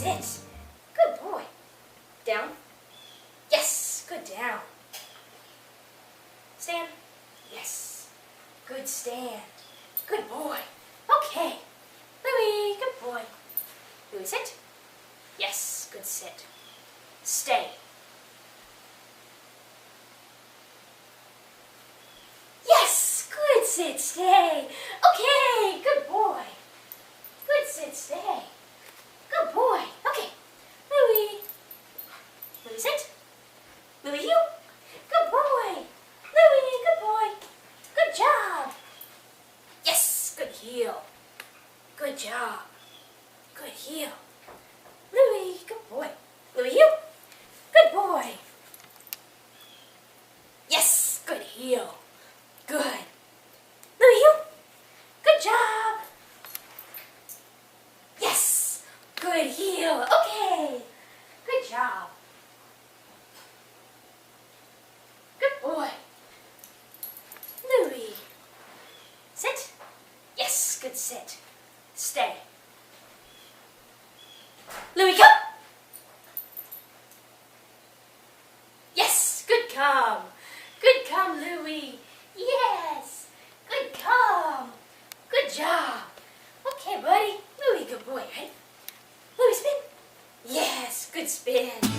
sit. Good boy. Down. Yes, good down. Stand. Yes. Good stand. Good boy. Okay. Louie, good boy. Louie, sit. Yes, good sit. Stay. Yes, good sit, stay. Okay, good boy. Good sit, stay. Good boy. Okay. Louie. Louie, sit. Louie, heel. Good boy. Louie, good boy. Good job. Yes, good heel. Good job. Good heel. Louie, good boy. Louie, heel. Good boy. Yes, good heel. Good. Louie, heel. Good job. Yes, good heel. Okay. Good job. Good boy. Louie. Sit. Yes, good sit. Stay. Louie, come. Yes, good come. Good come, Louie. Yes, good come. Good job. Okay, buddy. Louie, good boy, right? Louie, spin. Yes, good spin.